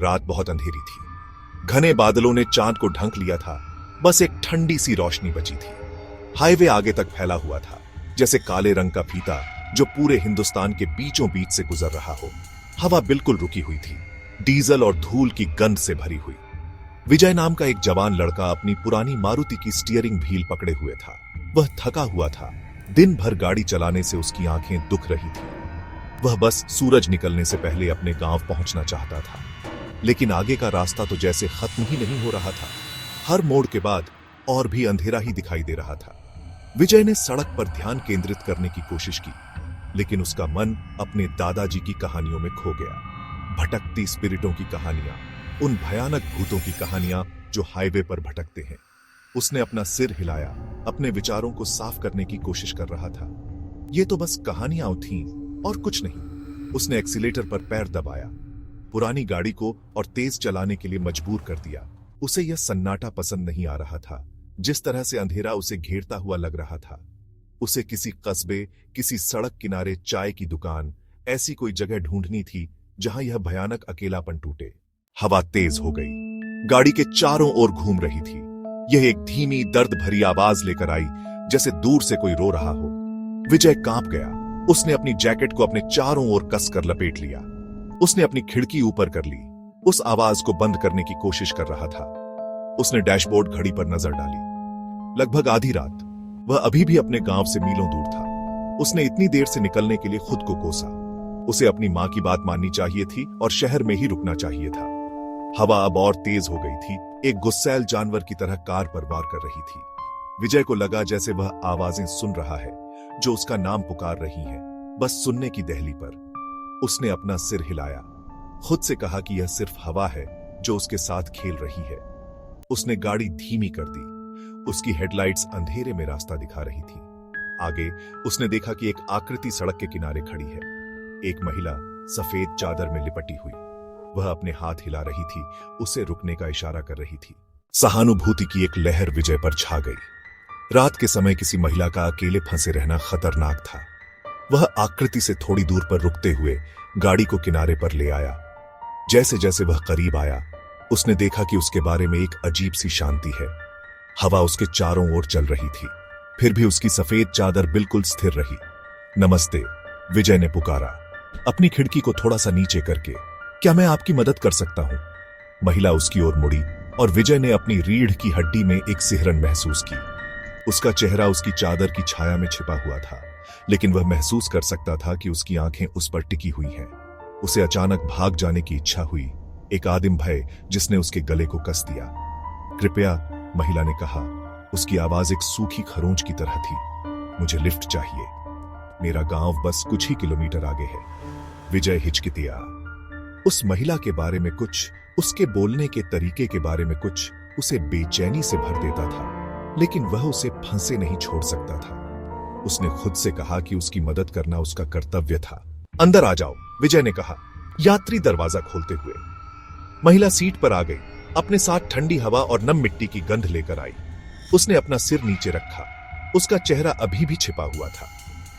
रात बहुत अंधेरी थी। घने बादलों ने चांद को ढंक लिया था। बस एक ठंडी सी रोशनी बची थी। हाईवे आगे तक फैला हुआ था, जैसे काले रंग का फीता जो पूरे हिंदुस्तान के बीचों बीच से गुजर रहा हो। हवा बिल्कुल रुकी हुई थी, डीजल और धूल की गंध से भरी हुई। विजय नाम का एक जवान लड़का अपनी पुरानी मारुति की स्टीयरिंग व्हील पकड़े हुए था। वह थका हुआ था। दिन भर गाड़ी चलाने से उसकी आंखें दुख रही थी। वह बस सूरज निकलने से पहले अपने गांव पहुंचना चाहता था, लेकिन आगे का रास्ता तो जैसे खत्म ही नहीं हो रहा था। हर मोड़ के बाद और भी अंधेरा ही दिखाई दे रहा था। विजय ने सड़क पर ध्यान केंद्रित करने की कोशिश की, लेकिन उसका मन अपने दादाजी की कहानियों में खो गया। भटकती स्पिरिटों की कहानियां, उन भयानक भूतों की कहानियां जो हाईवे पर भटकते हैं। उसने अपना सिर हिलाया, अपने विचारों को साफ करने की कोशिश कर रहा था। ये तो बस कहानियां थीं और कुछ नहीं। उसने एक्सीलेटर पर पैर दबाया, पुरानी गाड़ी को और तेज चलाने के लिए मजबूर कर दिया। उसे यह सन्नाटा पसंद नहीं आ रहा था। जिस तरह से अंधेरा उसे घेरता हुआ लग रहा था। उसे किसी कस्बे, किसी सड़क किनारे चाय की दुकान, ऐसी कोई जगह ढूंढनी थी जहां यह भयानक अकेलापन टूटे। हवा तेज हो गई, गाड़ी के चारों ओर घूम रही थी। यह एक धीमी दर्द भरी आवाज लेकर आई, जैसे दूर से कोई रो रहा हो। विजय कांप गया। उसने अपनी जैकेट को अपने चारों ओर कसकर लपेट लिया। उसने अपनी खिड़की ऊपर कर ली। उस आवाज को बंद करने की कोशिश कर रहा था। उसने डैशबोर्ड घड़ी पर नजर डाली। लगभग आधी रात। वह अभी भी अपने गांव से मीलों दूर था। उसने इतनी देर से निकलने के लिए खुद को कोसा। उसे अपनी मां की बात माननी चाहिए थी और शहर में ही रुकना चाहिए था। हवा अब और तेज हो गई थी, एक गुस्सैल जानवर की तरह कार पर वार कर रही थी। विजय को लगा जैसे वह आवाजें सुन रहा है जो उसका नाम पुकार रही हैं, बस सुनने की दहली पर। उसने अपना सिर हिलाया, खुद से कहा कि यह सिर्फ हवा है जो उसके साथ खेल रही है। उसने गाड़ी धीमी कर दी। उसकी हेडलाइट्स अंधेरे में रास्ता दिखा रही थी। आगे उसने देखा कि एक आकृति सड़क के किनारे खड़ी है। एक महिला सफेद चादर में लिपटी हुई। वह अपने हाथ हिला रही थी, उसे रुकने का इशारा कर रही थी। सहानुभूति की एक लहर विजय पर छा गई। रात के समय किसी महिला का अकेले फंसे रहना खतरनाक था। वह आकृति से थोड़ी दूर पर रुकते हुए गाड़ी को किनारे पर ले आया। जैसे जैसे वह करीब आया, उसने देखा कि उसके बारे में एक अजीब सी शांति है। हवा उसके चारों ओर चल रही थी, फिर भी उसकी सफेद चादर बिल्कुल स्थिर रही। नमस्ते, विजय ने पुकारा, अपनी खिड़की को थोड़ा सा नीचे करके। क्या मैं आपकी मदद कर सकता हूं? महिला उसकी ओर मुड़ी और विजय ने अपनी रीढ़ की हड्डी में एक सिहरन महसूस की। उसका चेहरा उसकी चादर की छाया में छिपा हुआ था, लेकिन वह महसूस कर सकता था कि उसकी आंखें उस पर टिकी हुई हैं। उसे अचानक भाग जाने की इच्छा हुई, एक आदिम भय जिसने उसके गले को कस दिया। कृपया, महिला ने कहा। उसकी आवाज एक सूखी खरोंच की तरह थी। मुझे लिफ्ट चाहिए। मेरा गांव बस कुछ ही किलोमीटर आगे है। विजय हिचकिताया। उस महिला के बारे में कुछ, उसके बोलने के तरीके के बारे में कुछ उसे बेचैनी से भर देता था, लेकिन वह उसे फंसे नहीं छोड़ सकता था। उसने खुद से कहा कि उसकी मदद करना उसका कर्तव्य था। अंदर आ जाओ, विजय ने कहा, यात्री दरवाजा खोलते हुए। महिला सीट पर आ गई, अपने साथ ठंडी हवा और नम मिट्टी की गंध लेकर आई। उसने अपना सिर नीचे रखा। उसका चेहरा अभी भी छिपा हुआ था।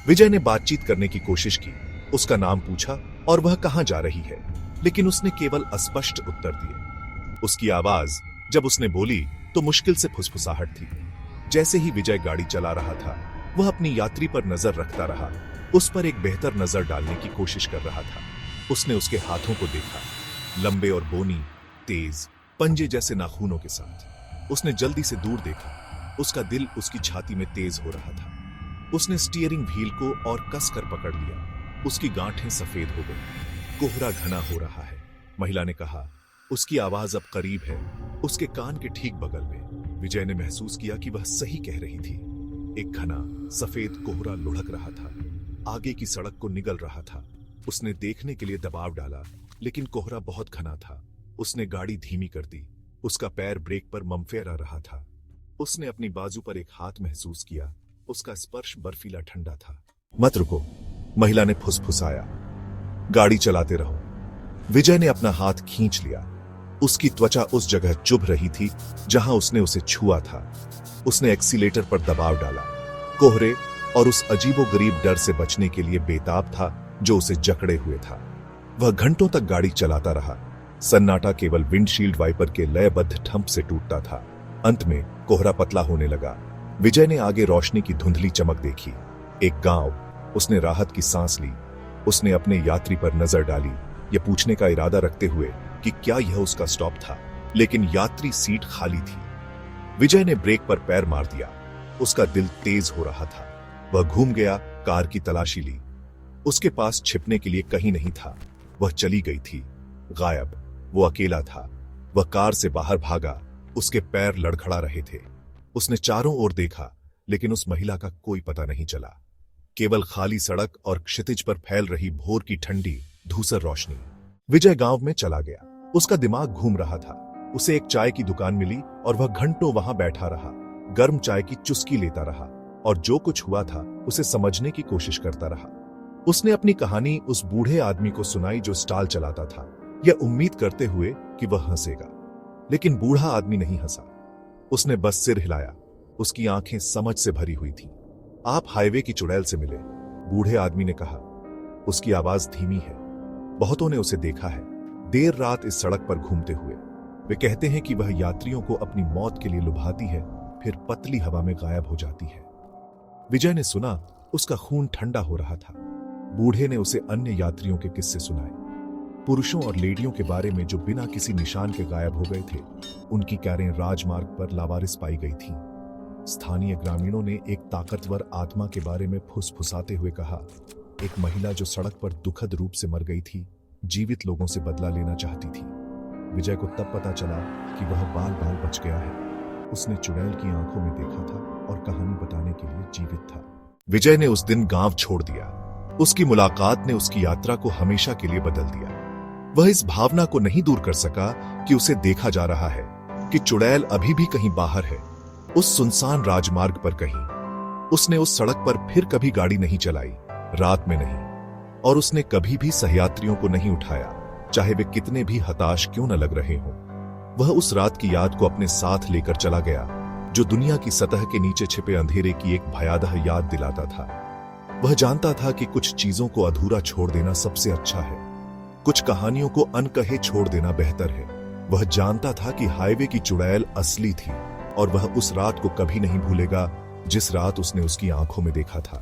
विजय ने बातचीत करने की कोशिश की, उसका नाम पूछा और वह कहां जा रही है, लेकिन उसने केवल अस्पष्ट उत्तर दिए। उसकी आवाज जब उसने बोली तो मुश्किल से फुसफुसाहट थी। जैसे ही विजय गाड़ी चला रहा था, वह अपनी यात्री पर नजर रखता रहा, उस पर एक बेहतर नजर डालने की कोशिश कर रहा था। उसने उसके हाथों को देखा, लंबे और बोनी, तेज, पंजे जैसे नाखूनों के साथ। उसने जल्दी से दूर देखा, उसका दिल उसकी छाती में तेज हो रहा था। उसने स्टीयरिंग व्हील को और कसकर पकड़ लिया। उसकी गांठें सफेद हो गई। कोहरा घना हो रहा है, महिला ने कहा। उसकी आवाज अब करीब है, उसके कान के ठीक बगल में। विजय ने महसूस किया कि वह सही कह रही थी। एक घना सफेद कोहरा लुढ़क रहा था, आगे की सड़क को निगल रहा था। उसने देखने के लिए दबाव डाला, लेकिन कोहरा बहुत घना था। उसने गाड़ी धीमी कर दी। उसका पैर ब्रेक पर मंफेरा रहा था। उसने अपनी बाजू पर एक हाथ महसूस किया, उसका स्पर्श बर्फीला ठंडा था। मत रुको, महिला ने फुसफुसाया। गाड़ी चलाते रहो। विजय ने अपना हाथ खींच लिया। उसकी त्वचा उस जगह चुभ रही थी जहां उसने उसे छुआ था। उसने एक्सीलेटर पर दबाव डाला। कोहरे और उस अजीबोगरीब डर से बचने के लिए बेताब था जो उसे जकड़े हुए था। वह घंटों तक गाड़ी चलाता रहा, सन्नाटा केवल विंडशील्ड वाइपर के लयबद्ध ठंप से टूटता था। अंत में कोहरा पतला होने लगा। विजय ने आगे रोशनी की धुंधली चमक देखी। एक गांव। उसने राहत की सांस ली। उसने अपने यात्री पर नजर डाली, यह पूछने का इरादा रखते हुए कि क्या यह उसका स्टॉप था, लेकिन यात्री सीट खाली थी। विजय ने ब्रेक पर पैर मार दिया। उसका दिल तेज हो रहा था। वह घूम गया, कार की तलाशी ली। उसके पास छिपने के लिए कहीं नहीं था। वह चली गई थी, गायब। वो अकेला था। वह कार से बाहर भागा। उसके पैर लड़खड़ा रहे थे। उसने चारों ओर देखा, लेकिन उस महिला का कोई पता नहीं चला। केवल खाली सड़क और क्षितिज पर फैल रही भोर की ठंडी धूसर रोशनी। विजय गांव में चला गया। उसका दिमाग घूम रहा था। उसे एक चाय की दुकान मिली और वह घंटों वहां बैठा रहा, गर्म चाय की चुस्की लेता रहा और जो कुछ हुआ था उसे समझने की कोशिश करता रहा। उसने अपनी कहानी उस बूढ़े आदमी को सुनाई जो स्टॉल चलाता था, यह उम्मीद करते हुए कि वह हंसेगा, लेकिन बूढ़ा आदमी नहीं हंसा। उसने बस सिर हिलाया। उसकी आंखें समझ से भरी हुई थीं। आप हाईवे की चुड़ैल से मिले, बूढ़े आदमी ने कहा। उसकी आवाज धीमी है। बहुतों ने उसे देखा है, देर रात इस सड़क पर घूमते हुए। वे कहते हैं कि वह यात्रियों को अपनी मौत के लिए लुभाती है, फिर पतली हवा में गायब हो जाती है। विजय ने सुना, उसका खून ठंडा हो रहा था। बूढ़े ने उसे अन्य यात्रियों के किस्से सुनाए, पुरुषों और लेडियों के बारे में जो बिना किसी निशान के गायब हो गए थे। उनकी कारें राजमार्ग पर लावारिस पाई गई थीं। स्थानीय ग्रामीणों ने एक ताकतवर आत्मा के बारे में फुसफुसाते हुए कहा, एक महिला जो सड़क पर दुखद रूप से मर गई थी, जीवित लोगों से बदला लेना चाहती थी। विजय को तब पता चला कि वह बाल बाल बच गया है। उसने चुड़ैल की आंखों में देखा था और कहानी बताने के लिए जीवित था। विजय ने उस दिन गांव छोड़ दिया। उसकी मुलाकात ने उसकी यात्रा को हमेशा के लिए बदल दिया। वह इस भावना को नहीं दूर कर सका कि उसे देखा जा रहा है, कि चुड़ैल अभी भी कहीं बाहर है, उस सुनसान राजमार्ग पर कहीं। उसने उस सड़क पर फिर कभी गाड़ी नहीं चलाई, रात में नहीं, और उसने कभी भी सहयात्रियों को नहीं उठाया, चाहे वे कितने भी हताश क्यों न लग रहे हों। वह उस रात की याद को अपने साथ लेकर चला गया, जो दुनिया की सतह के नीचे छिपे अंधेरे की एक भयावह याद दिलाता था। वह जानता था कि कुछ चीजों को अधूरा छोड़ देना सबसे अच्छा है, कुछ कहानियों को अनकहे छोड़ देना बेहतर है। वह जानता था कि हाईवे की चुड़ैल असली थी और वह उस रात को कभी नहीं भूलेगा जिस रात उसने उसकी आंखों में देखा था।